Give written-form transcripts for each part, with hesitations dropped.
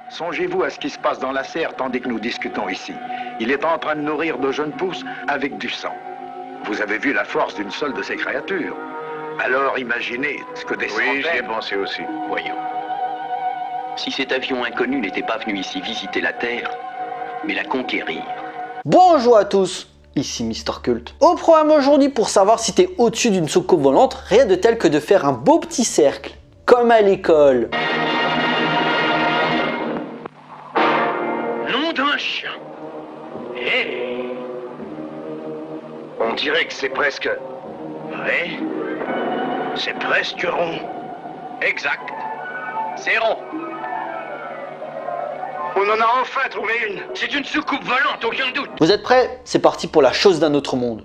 Songez-vous à ce qui se passe dans la serre tandis que nous discutons ici. Il est en train de nourrir de jeunes pousses avec du sang. Vous avez vu la force d'une seule de ces créatures. Alors imaginez ce que des Oui, j'y ai centaines... pensé aussi. Voyons. Si cet avion inconnu n'était pas venu ici visiter la Terre, mais la conquérir. Bonjour à tous, ici Mister Cult. Au programme aujourd'hui, pour savoir si t'es au-dessus d'une soucoupe volante, rien de tel que de faire un beau petit cercle, comme à l'école. Nom d'un chien. Hé. On dirait que c'est presque... Oui. C'est presque rond. Exact. C'est rond. On en a enfin trouvé une. C'est une soucoupe volante, aucun doute. Vous êtes prêts? C'est parti pour la chose d'un autre monde.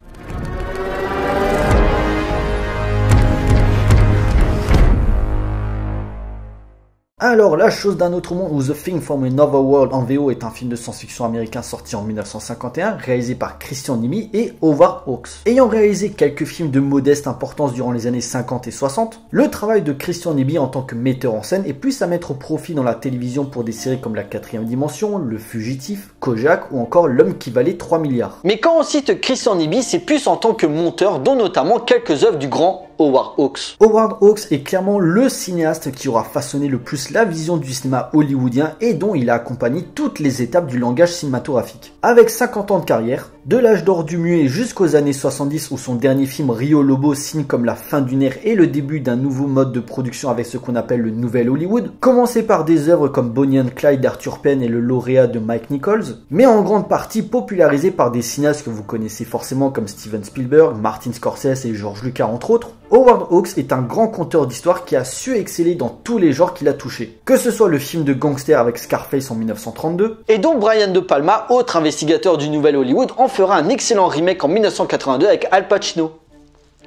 Alors, La chose d'un autre monde, ou The Thing from Another World en VO, est un film de science-fiction américain sorti en 1951, réalisé par Christian Nyby et Howard Hawks. Ayant réalisé quelques films de modeste importance durant les années 50 et 60, le travail de Christian Nyby en tant que metteur en scène est plus à mettre au profit dans la télévision pour des séries comme La Quatrième Dimension, Le Fugitif, Kojak ou encore L'Homme qui valait 3 milliards. Mais quand on cite Christian Nyby, c'est plus en tant que monteur, dont notamment quelques œuvres du grand Howard Hawks. Howard Hawks est clairement le cinéaste qui aura façonné le plus la vision du cinéma hollywoodien et dont il a accompagné toutes les étapes du langage cinématographique. Avec 50 ans de carrière, de l'âge d'or du muet jusqu'aux années 70 où son dernier film Rio Lobo signe comme la fin d'une ère et le début d'un nouveau mode de production avec ce qu'on appelle le nouvel Hollywood, commencé par des œuvres comme Bonnie and Clyde d'Arthur Penn et Le Lauréat de Mike Nichols, mais en grande partie popularisé par des cinéastes que vous connaissez forcément comme Steven Spielberg, Martin Scorsese et George Lucas entre autres. Howard Hawks est un grand conteur d'histoire qui a su exceller dans tous les genres qu'il a touchés. Que ce soit le film de gangster avec Scarface en 1932, et dont Brian De Palma, autre investigateur du nouvel Hollywood, en fera un excellent remake en 1982 avec Al Pacino.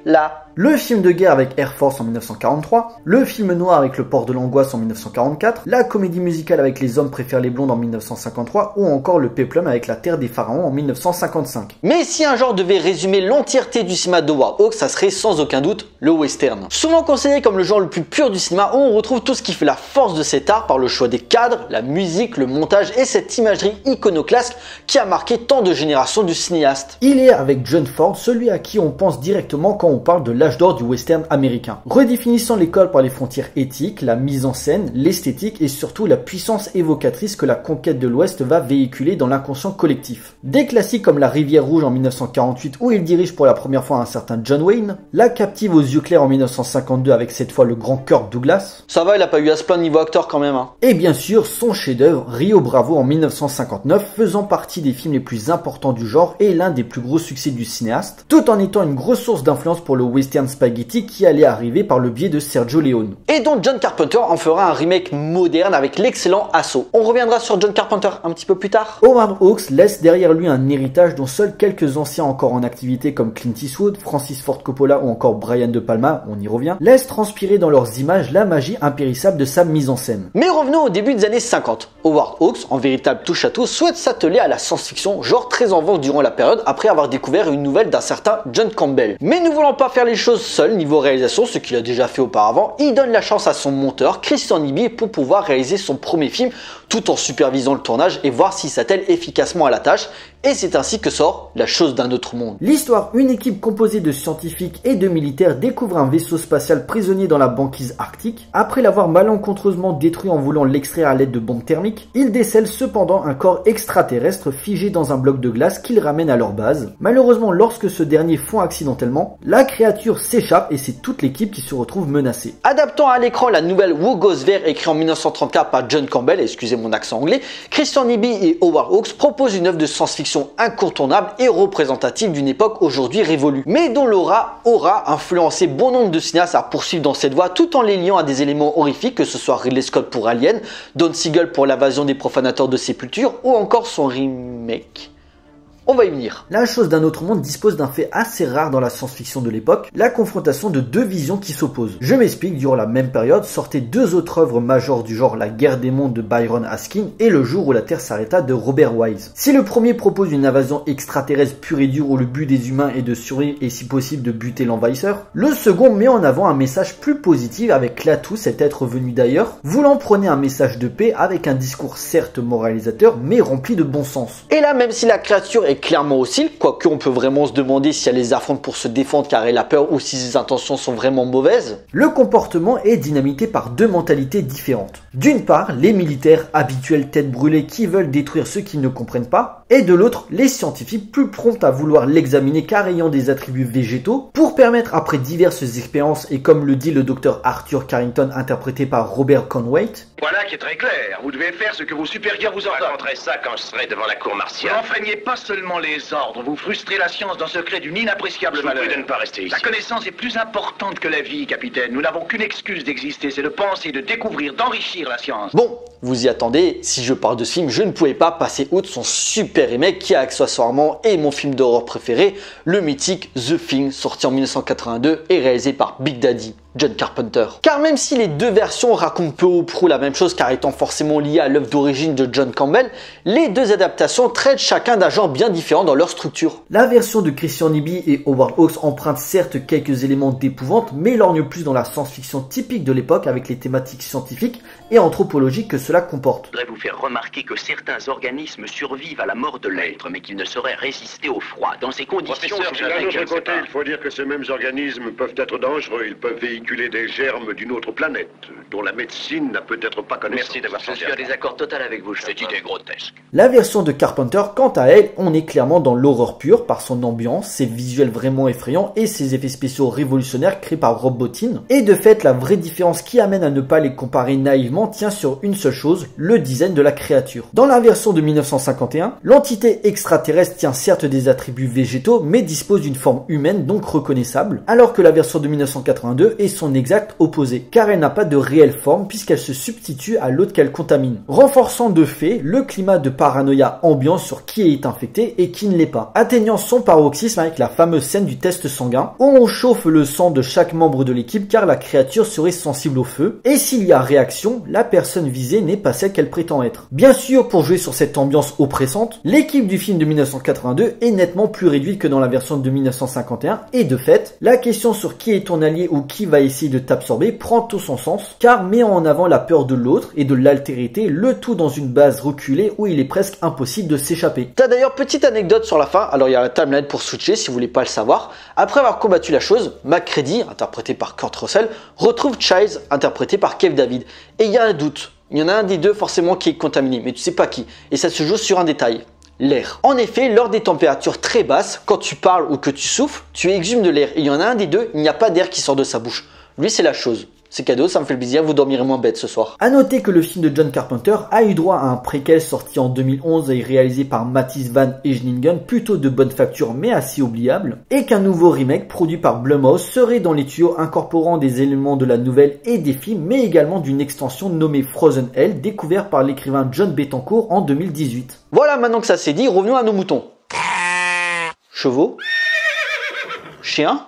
Là. Le film de guerre avec Air Force en 1943, le film noir avec Le Port de l'Angoisse en 1944, la comédie musicale avec Les Hommes préfèrent les blondes en 1953 ou encore le péplum avec La Terre des Pharaons en 1955. Mais si un genre devait résumer l'entièreté du cinéma d'Howard Hawks, ça serait sans aucun doute le western. Souvent considéré comme le genre le plus pur du cinéma, on retrouve tout ce qui fait la force de cet art par le choix des cadres, la musique, le montage et cette imagerie iconoclaste qui a marqué tant de générations du cinéaste. Il est avec John Ford celui à qui on pense directement quand on parle de l'âge d'or du western américain, redéfinissant l'école par les frontières éthiques, la mise en scène, l'esthétique et surtout la puissance évocatrice que la conquête de l'Ouest va véhiculer dans l'inconscient collectif. Des classiques comme La Rivière Rouge en 1948 où il dirige pour la première fois un certain John Wayne, La Captive aux yeux clairs en 1952 avec cette fois le grand Kirk Douglas. Ça va, il a pas eu à se plaindre niveau acteur quand même hein. Et bien sûr son chef-d'œuvre Rio Bravo en 1959 faisant partie des films les plus importants du genre et l'un des plus gros succès du cinéaste, tout en étant une grosse source d'influence pour le western spaghetti qui allait arriver par le biais de Sergio Leone. Et dont John Carpenter en fera un remake moderne avec l'excellent Assaut. On reviendra sur John Carpenter un petit peu plus tard. Howard Hawks laisse derrière lui un héritage dont seuls quelques anciens encore en activité comme Clint Eastwood, Francis Ford Coppola ou encore Brian De Palma, on y revient, laissent transpirer dans leurs images la magie impérissable de sa mise en scène. Mais revenons au début des années 50. Howard Hawks, en véritable touche-à-tout, souhaite s'atteler à la science-fiction, genre très en vogue durant la période après avoir découvert une nouvelle d'un certain John Campbell. Mais ne voulant pas faire les choses seul niveau réalisation, ce qu'il a déjà fait auparavant, il donne la chance à son monteur Christian Nyby pour pouvoir réaliser son premier film tout en supervisant le tournage et voir s'il s'attelle efficacement à la tâche. Et c'est ainsi que sort La chose d'un autre monde. L'histoire, une équipe composée de scientifiques et de militaires découvre un vaisseau spatial prisonnier dans la banquise arctique. Après l'avoir malencontreusement détruit en voulant l'extraire à l'aide de bombes thermiques, ils décèlent cependant un corps extraterrestre figé dans un bloc de glace qu'ils ramènent à leur base. Malheureusement, lorsque ce dernier fond accidentellement, la créature s'échappe et c'est toute l'équipe qui se retrouve menacée. Adaptant à l'écran la nouvelle Who Goes There écrite en 1934 par John Campbell, excusez mon accent anglais, Christian Nyby et Howard Hawks proposent une œuvre de science-fiction incontournable et représentative d'une époque aujourd'hui révolue, mais dont l'aura aura influencé bon nombre de cinéastes à poursuivre dans cette voie tout en les liant à des éléments horrifiques, que ce soit Ridley Scott pour Alien, Don Siegel pour L'invasion des profanateurs de sépultures ou encore son remake. On va y venir. La chose d'un autre monde dispose d'un fait assez rare dans la science-fiction de l'époque, la confrontation de deux visions qui s'opposent. Je m'explique, durant la même période sortaient deux autres œuvres majeures du genre La guerre des mondes de Byron Askin et Le jour où la Terre s'arrêta de Robert Wise. Si le premier propose une invasion extraterrestre pure et dure où le but des humains est de survivre et si possible de buter l'envahisseur, le second met en avant un message plus positif avec Klaatu, cet être venu d'ailleurs, voulant prôner un message de paix avec un discours certes moralisateur mais rempli de bon sens. Et là, même si la créature est clairement hostile, quoique on peut vraiment se demander si elle les affronte pour se défendre car elle a peur ou si ses intentions sont vraiment mauvaises, le comportement est dynamité par deux mentalités différentes. D'une part, les militaires habituels tête brûlée qui veulent détruire ceux qui ne comprennent pas, et de l'autre, les scientifiques plus prompts à vouloir l'examiner car ayant des attributs végétaux pour permettre après diverses expériences et comme le dit le docteur Arthur Carrington interprété par Robert Conway. Voilà qui est très clair. Vous devez faire ce que vos supérieurs vous ordonnent. Je raconterai ça quand je serai devant la cour martiale. Vous n'enfreignez pas seulement les ordres, vous frustrez la science d'un secret d'une inappréciable valeur. Je vous prie de ne pas rester ici. La connaissance est plus importante que la vie, capitaine. Nous n'avons qu'une excuse d'exister, c'est de penser, de découvrir, d'enrichir la science. Bon, vous y attendez, si je parle de ce film, je ne pouvais pas passer outre son super remake qui accessoirement est mon film d'horreur préféré, le mythique The Thing, sorti en 1982 et réalisé par Big Daddy John Carpenter. Car même si les deux versions racontent peu ou prou la même chose car étant forcément liées à l'œuvre d'origine de John Campbell, les deux adaptations traitent chacun d'un genre bien différent dans leur structure. La version de Christian Nyby et Howard Hawks emprunte certes quelques éléments d'épouvante mais lorgne plus dans la science-fiction typique de l'époque avec les thématiques scientifiques et anthropologiques que cela comporte. Je voudrais vous faire remarquer que certains organismes survivent à la mort de l'être mais qu'ils ne sauraient résister au froid. Dans ces conditions, D'un autre côté, il faut dire que ces mêmes organismes peuvent être dangereux. Ils peuvent véhiculer des germes d'une autre planète, dont la médecine n'a peut-être pas connaissance. Merci d'avoir changé. Je suis en désaccord total avec vous. Cette idée grotesque. La version de Carpenter, quant à elle, on est clairement dans l'horreur pure par son ambiance, ses visuels vraiment effrayants et ses effets spéciaux révolutionnaires créés par Rob Bottin. Et de fait, la vraie différence qui amène à ne pas les comparer naïvement tient sur une seule chose, le design de la créature. Dans la version de 1951, l'entité extraterrestre tient certes des attributs végétaux mais dispose d'une forme humaine donc reconnaissable, alors que la version de 1982 est son exact opposé, car elle n'a pas de réelle forme puisqu'elle se substitue à l'autre qu'elle contamine, renforçant de fait le climat de paranoïa ambiant sur qui est infecté et qui ne l'est pas, atteignant son paroxysme avec la fameuse scène du test sanguin où on chauffe le sang de chaque membre de l'équipe car la créature serait sensible au feu, et s'il y a réaction, la personne visée n'est pas celle qu'elle prétend être. Bien sûr, pour jouer sur cette ambiance oppressante, l'équipe du film de 1982 est nettement plus réduite que dans la version de 1951, et de fait, la question sur qui est ton allié ou qui va essayer de t'absorber prend tout son sens, car met en avant la peur de l'autre et de l'altérité, le tout dans une base reculée où il est presque impossible de s'échapper. T'as d'ailleurs petite anecdote sur la fin, alors il y a la timeline pour switcher si vous voulez pas le savoir. Après avoir combattu la chose, MacReady, interprété par Kurt Russell, retrouve Childs, interprété par Kev David. Et il y a un doute, il y en a un des deux forcément qui est contaminé, mais tu sais pas qui, et ça se joue sur un détail. L'air. En effet, lors des températures très basses, quand tu parles ou que tu souffles, tu exhumes de l'air. Et il y en a un des deux, il n'y a pas d'air qui sort de sa bouche. Lui, c'est la chose. C'est cadeau, ça me fait plaisir, vous dormirez moins bête ce soir. A noter que le film de John Carpenter a eu droit à un préquel sorti en 2011 et réalisé par Matthijs van Egningen, plutôt de bonne facture mais assez oubliable, et qu'un nouveau remake produit par Blumhouse serait dans les tuyaux incorporant des éléments de la nouvelle et des films, mais également d'une extension nommée Frozen Hell, découvert par l'écrivain John Betancourt en 2018. Voilà, maintenant que ça c'est dit, revenons à nos moutons. Chevaux? Chiens?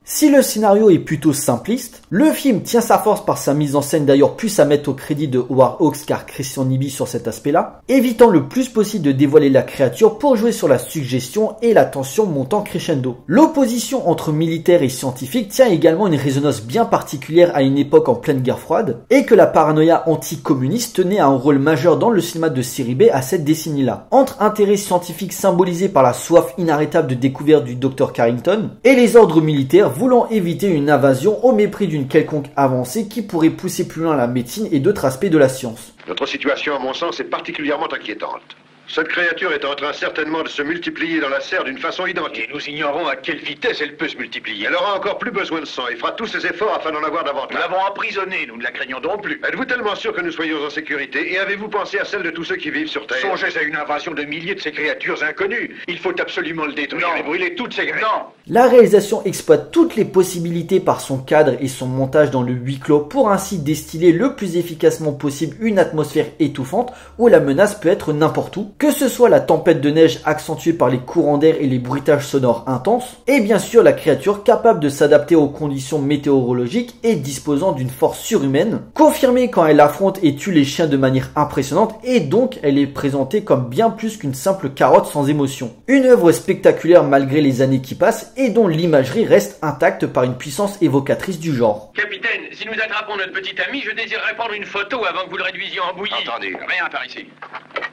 Si le scénario est plutôt simpliste, le film tient sa force par sa mise en scène, d'ailleurs plus à mettre au crédit de Howard Hawks car Christian Nyby sur cet aspect-là, évitant le plus possible de dévoiler la créature pour jouer sur la suggestion et la tension montant crescendo. L'opposition entre militaires et scientifiques tient également une résonance bien particulière à une époque en pleine guerre froide, et que la paranoïa anticommuniste tenait un rôle majeur dans le cinéma de série B à cette décennie-là. Entre intérêts scientifiques symbolisés par la soif inarrêtable de découverte du Dr Carrington, et les ordres militaires voulant éviter une invasion au mépris d'une quelconque avancée qui pourrait pousser plus loin la médecine et d'autres aspects de la science. Notre situation, à mon sens, est particulièrement inquiétante. Cette créature est en train certainement de se multiplier dans la serre d'une façon identique. Et nous ignorons à quelle vitesse elle peut se multiplier. Elle aura encore plus besoin de sang et fera tous ses efforts afin d'en avoir davantage. Nous l'avons emprisonnée, nous ne la craignons donc plus. Êtes-vous tellement sûr que nous soyons en sécurité et avez-vous pensé à celle de tous ceux qui vivent sur Terre? Songez à une invasion de milliers de ces créatures inconnues. Il faut absolument le détruire et brûler toutes ces graines. Non. La réalisation exploite toutes les possibilités par son cadre et son montage dans le huis clos pour ainsi distiller le plus efficacement possible une atmosphère étouffante où la menace peut être n'importe où. Que ce soit la tempête de neige accentuée par les courants d'air et les bruitages sonores intenses, et bien sûr la créature capable de s'adapter aux conditions météorologiques et disposant d'une force surhumaine, confirmée quand elle affronte et tue les chiens de manière impressionnante, et donc elle est présentée comme bien plus qu'une simple carotte sans émotion. Une œuvre spectaculaire malgré les années qui passent et dont l'imagerie reste intacte par une puissance évocatrice du genre. Capitaine, si nous attrapons notre petit ami, je désirerais prendre une photo avant que vous le réduisiez en bouillie. Entendu, rien par ici.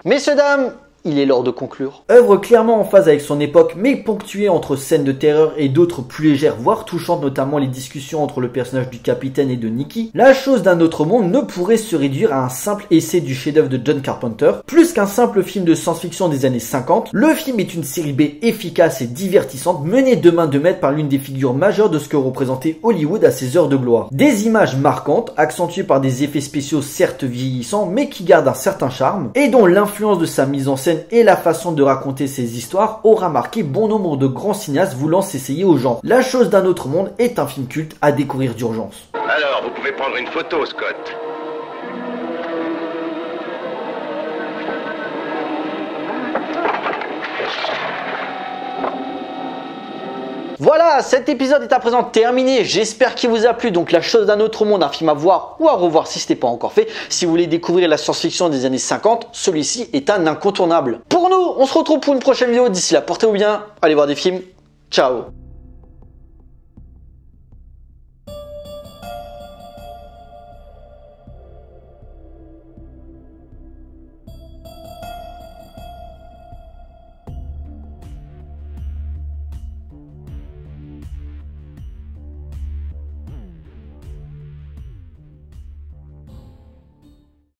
Messieurs, dames, il est l'heure de conclure. Œuvre clairement en phase avec son époque, mais ponctuée entre scènes de terreur et d'autres plus légères, voire touchantes, notamment les discussions entre le personnage du capitaine et de Nikki, La chose d'un autre monde ne pourrait se réduire à un simple essai du chef-d'œuvre de John Carpenter. Plus qu'un simple film de science-fiction des années 50, le film est une série B efficace et divertissante, menée de main de maître par l'une des figures majeures de ce que représentait Hollywood à ses heures de gloire. Des images marquantes, accentuées par des effets spéciaux certes vieillissants, mais qui gardent un certain charme, et dont l'influence de sa mise en scène et la façon de raconter ses histoires aura marqué bon nombre de grands cinéastes voulant s'essayer au genre. La chose d'un autre monde est un film culte à découvrir d'urgence. Alors, vous pouvez prendre une photo, Scott. Voilà, cet épisode est à présent terminé. J'espère qu'il vous a plu. Donc La chose d'un autre monde, un film à voir ou à revoir si ce n'est pas encore fait. Si vous voulez découvrir la science-fiction des années 50, celui-ci est un incontournable. Pour nous, on se retrouve pour une prochaine vidéo. D'ici là, portez-vous bien, allez voir des films. Ciao.